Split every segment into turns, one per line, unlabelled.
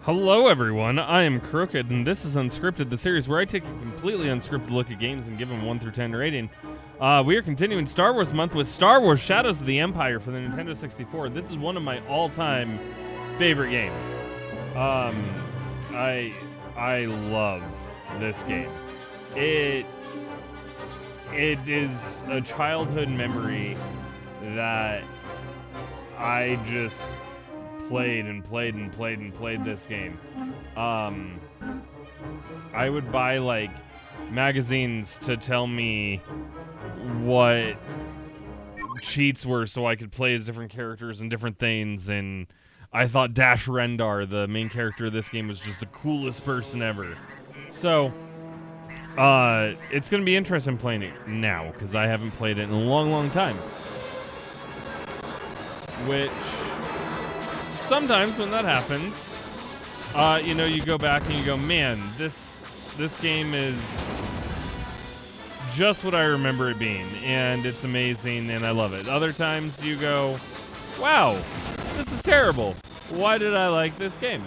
Hello everyone, I am Krooked, and this is Unscripted, the series where I take a completely unscripted look at games and give them 1 through 10 rating. We are continuing Star Wars month with Star Wars Shadows of the Empire for the Nintendo 64. This is one of my all-time favorite games. I love this game. It is a childhood memory that I just played this game. I would buy like magazines to tell me what cheats were so I could play as different characters and different things, and I thought Dash Rendar, the main character of this game, was just the coolest person ever. So it's gonna be interesting playing it now because I haven't played it in a long time, which sometimes when that happens, you go back and you go, man, this game is just what I remember it being, and it's amazing, and I love it. Other times you go, wow, this is terrible. Why did I like this game?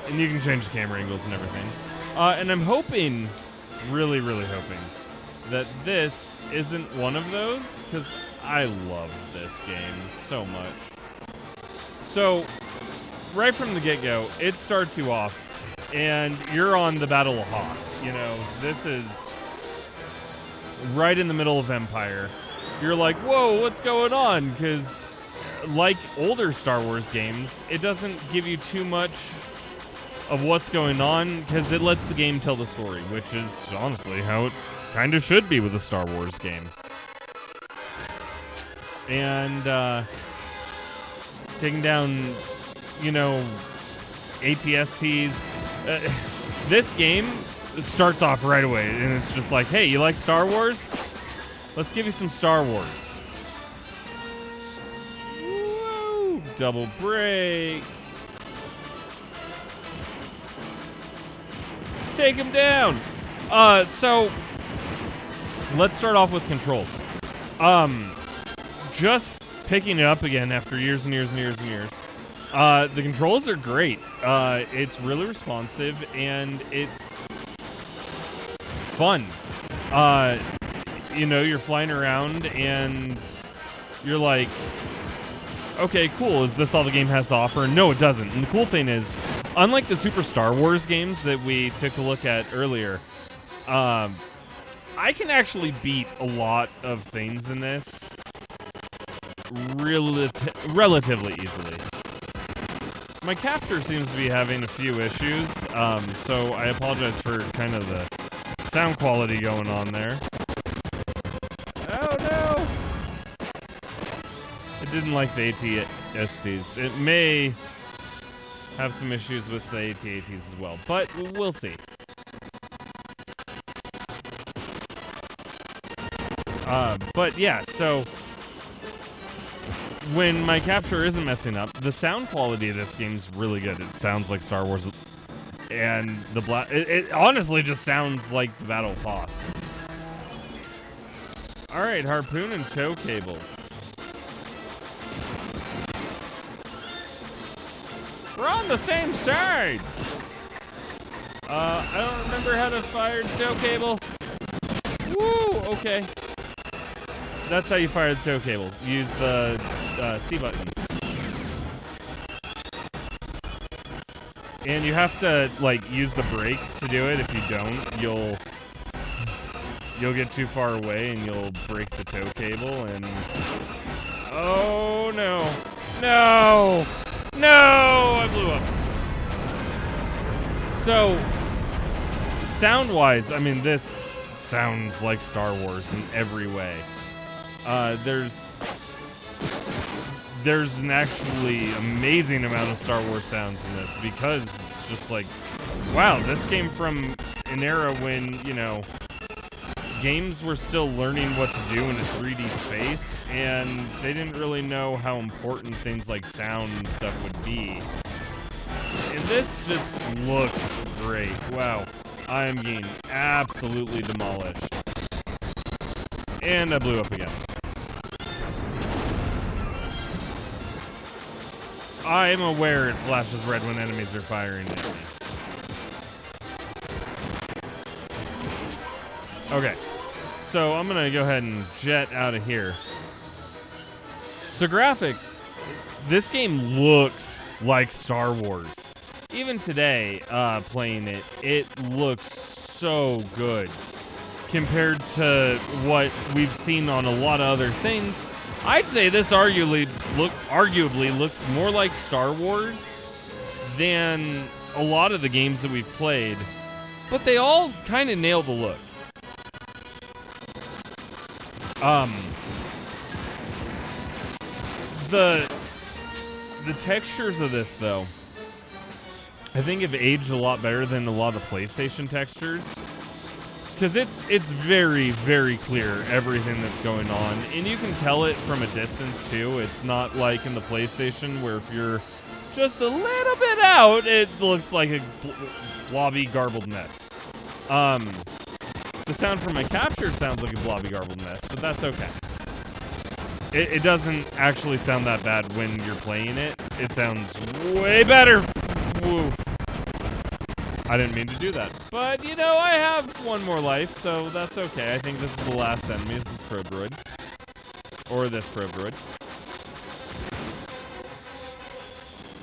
And you can change the camera angles and everything. And I'm hoping, really hoping, that this isn't one of those, because I love this game so much. So, right from the get-go, it starts you off, and you're on the Battle of Hoth. You know, this is right in the middle of Empire. You're like, whoa, what's going on? Because, like older Star Wars games, it doesn't give you too much of what's going on, because it lets the game tell the story, which is honestly how it kind of should be with a Star Wars game. And, taking down, ATSTs. This game starts off right away, and it's just like, hey, you like Star Wars? Let's give you some Star Wars. Woo! Double break. Take him down. So let's start off with controls. Just picking it up again after years and years. The controls are great. It's really responsive, and it's fun. You're flying around, and you're like, okay, cool. Is this all the game has to offer? No, it doesn't. And the cool thing is, unlike the Super Star Wars games that we took a look at earlier, I can actually beat a lot of things in this relatively easily. My capture seems to be having a few issues, so I apologize for kind of the sound quality going on there. Oh no! I didn't like the ATSTs. It may have some issues with the AT-ATs as well, but we'll see. But yeah, so when my capture isn't messing up, the sound quality of this game is really good. It sounds like Star Wars, and it honestly just sounds like the Battle of Hoth. Alright, harpoon and tow cables. We're on the same side! I don't remember how to fire the tow cable. Woo! Okay. That's how you fire the tow cable. Use the C buttons. And you have to, use the brakes to do it. If you don't, you'll get too far away and you'll break the tow cable, and oh no. No! No! I blew up. So, sound-wise, I mean, this sounds like Star Wars in every way. There's an actually amazing amount of Star Wars sounds in this, because it's just like, wow, this came from an era when, games were still learning what to do in a 3D space, and they didn't really know how important things like sound and stuff would be. And this just looks great. Wow. I am getting absolutely demolished. And I blew up again. I'm aware it flashes red when enemies are firing at me. Okay, so I'm gonna go ahead and jet out of here. So graphics, this game looks like Star Wars. Even today, playing it, it looks so good compared to what we've seen on a lot of other things. I'd say this arguably looks more like Star Wars than a lot of the games that we've played, but they all kind of nail the look. The textures of this, though, I think have aged a lot better than a lot of the PlayStation textures. Because it's very, very clear everything that's going on. And you can tell it from a distance, too. It's not like in the PlayStation where if you're just a little bit out, it looks like a blobby, garbled mess. The sound from my capture sounds like a blobby, garbled mess, but that's okay. It doesn't actually sound that bad when you're playing it. It sounds way better. Woo. I didn't mean to do that. But, you know, I have one more life, so that's okay. I think this is the last enemy, is this probe droid. Or this probe droid.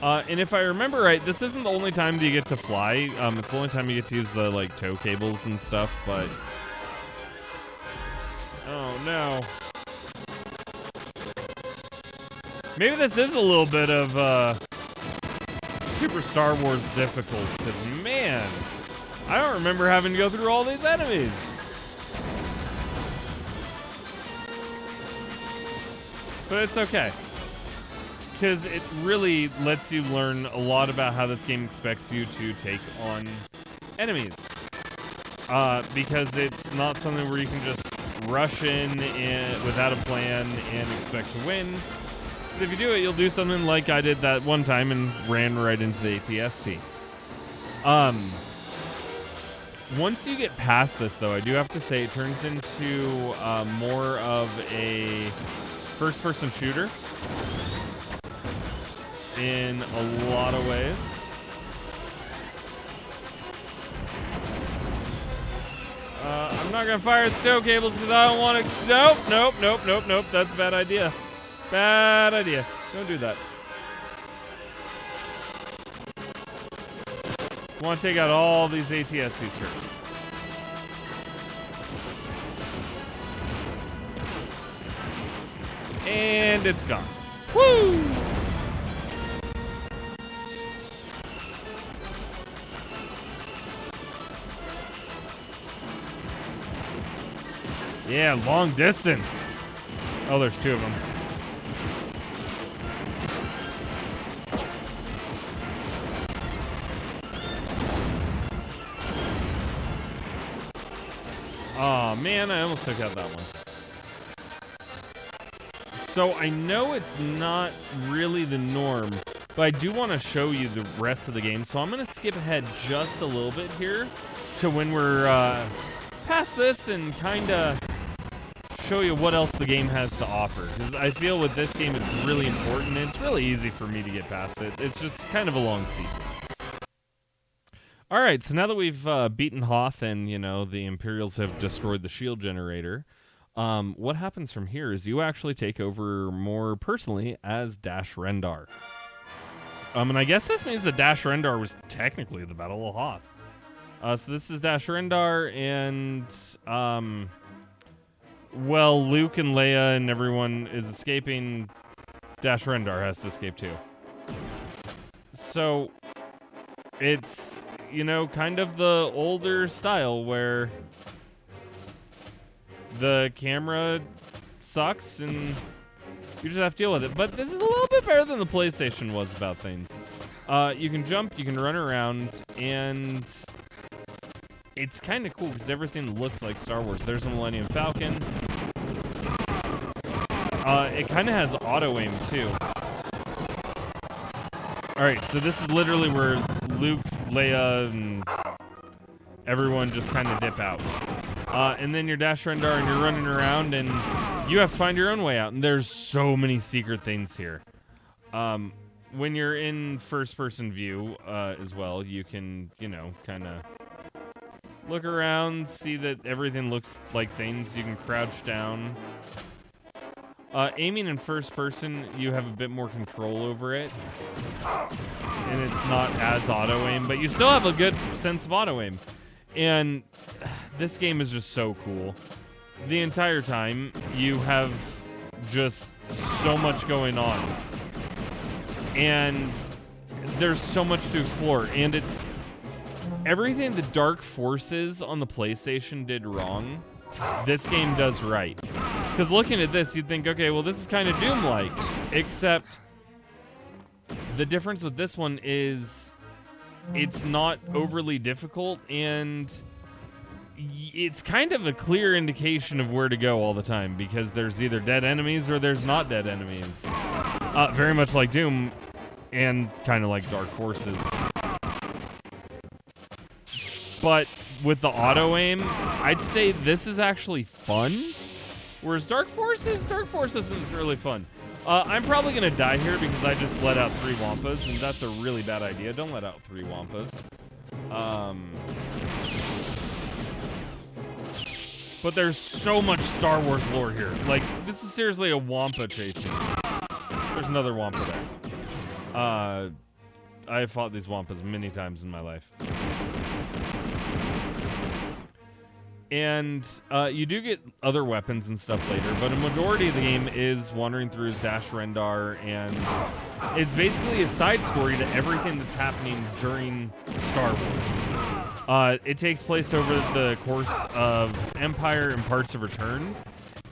And if I remember right, this isn't the only time that you get to fly. It's the only time you get to use the, like, tow cables and stuff, but... Oh, no. Maybe this is a little bit of, Super Star Wars difficult, because, man, I don't remember having to go through all these enemies. But it's okay, because it really lets you learn a lot about how this game expects you to take on enemies. Because it's not something where you can just rush in without a plan and expect to win. If you do it, you'll do something like I did that one time and ran right into the ATST. Once you get past this, though, I do have to say it turns into more of a first-person shooter in a lot of ways. I'm not going to fire the tow cables because I don't want to... Nope. That's a bad idea. Bad idea. Don't do that. Want to take out all these ATSCs first. And it's gone. Woo! Yeah, long distance. Oh, there's two of them. Oh man, I almost took out that one. So I know it's not really the norm, but I do want to show you the rest of the game. So I'm going to skip ahead just a little bit here to when we're past this and kind of show you what else the game has to offer. Because I feel with this game it's really important. And it's really easy for me to get past it. It's just kind of a long sequence. All right, so now that we've beaten Hoth and, you know, the Imperials have destroyed the shield generator, what happens from here is you actually take over more personally as Dash Rendar. And I guess this means that Dash Rendar was technically the Battle of Hoth. So this is Dash Rendar, and, well, Luke and Leia and everyone is escaping. Dash Rendar has to escape too. So, it's... you know, kind of the older style where the camera sucks and you just have to deal with it. But this is a little bit better than the PlayStation was about things. You can jump, you can run around, and it's kind of cool because everything looks like Star Wars. There's a Millennium Falcon. It kind of has auto-aim, too. Alright, so this is literally where Luke, Leia, and everyone just kind of dip out. And then you're Dash Rendar and you're running around and you have to find your own way out. And there's so many secret things here. when you're in first-person view as well, you can, kind of look around, see that everything looks like things. You can crouch down. Aiming in first person, you have a bit more control over it, and it's not as auto-aim, but you still have a good sense of auto-aim. And this game is just so cool. The entire time, you have just so much going on. And there's so much to explore, and it's everything the Dark Forces on the PlayStation did wrong, this game does right. Because looking at this, you'd think, okay, well, this is kind of Doom-like. Except the difference with this one is it's not overly difficult, and it's kind of a clear indication of where to go all the time, because there's either dead enemies or there's not dead enemies. Very much like Doom, and kind of like Dark Forces. But with the auto-aim, I'd say this is actually fun. Whereas Dark Forces isn't really fun. I'm probably going to die here because I just let out 3 Wampas, and that's a really bad idea. Don't let out 3 Wampas. But there's so much Star Wars lore here. Like, this is seriously a Wampa chasing. There's another Wampa there. I have fought these Wampas many times in my life. And you do get other weapons and stuff later, but a majority of the game is wandering through his Dash Rendar, and it's basically a side story to everything that's happening during Star Wars. It takes place over the course of Empire and parts of Return,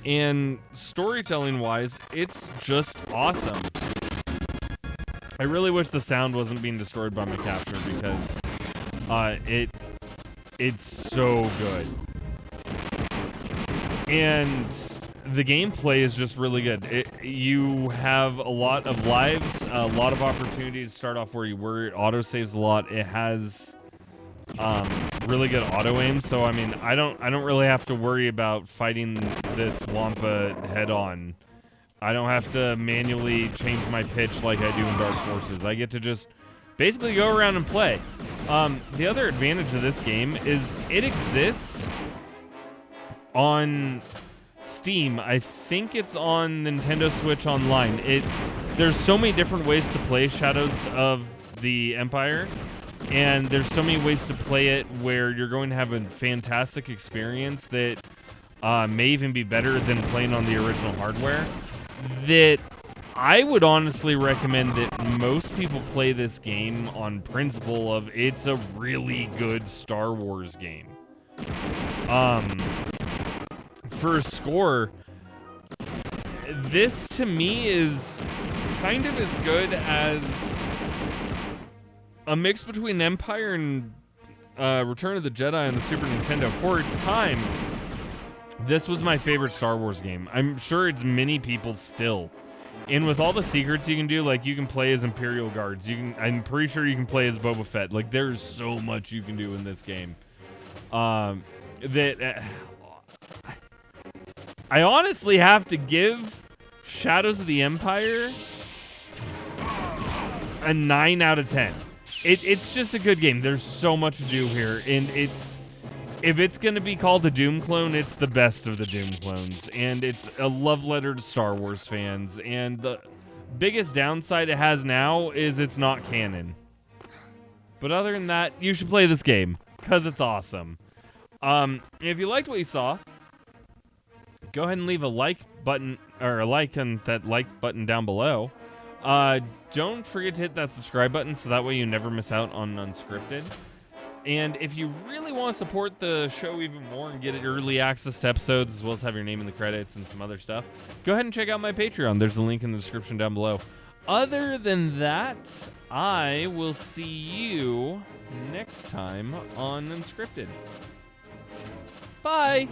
and storytelling-wise, it's just awesome. I really wish the sound wasn't being destroyed by my capture because it's so good. And the gameplay is just really good. You have a lot of lives, a lot of opportunities to start off where you were. It auto-saves a lot. It has really good auto-aim, so I mean, I don't really have to worry about fighting this Wampa head-on. I don't have to manually change my pitch like I do in Dark Forces. I get to just basically go around and play. The other advantage of this game is it exists on Steam. I think it's on Nintendo Switch Online. There's so many different ways to play Shadows of the Empire, and there's so many ways to play it where you're going to have a fantastic experience that may even be better than playing on the original hardware, that I would honestly recommend that most people play this game on principle of it's a really good Star Wars game. For a score, this to me is kind of as good as a mix between Empire and Return of the Jedi on the Super Nintendo. For its time, this was my favorite Star Wars game. I'm sure it's many people's still. And with all the secrets you can do, like you can play as Imperial Guards. I'm pretty sure you can play as Boba Fett. Like there's so much you can do in this game. I honestly have to give Shadows of the Empire a 9 out of 10. It's just a good game. There's so much to do here, and if it's going to be called a Doom clone, it's the best of the Doom clones, and it's a love letter to Star Wars fans, and the biggest downside it has now is it's not canon. But other than that, you should play this game, because it's awesome. If you liked what you saw, go ahead and leave a like button, or a like on that like button down below. Don't forget to hit that subscribe button so that way you never miss out on Unscripted. And if you really want to support the show even more and get early access to episodes as well as have your name in the credits and some other stuff, go ahead and check out my Patreon. There's a link in the description down below. Other than that, I will see you next time on Unscripted. Bye!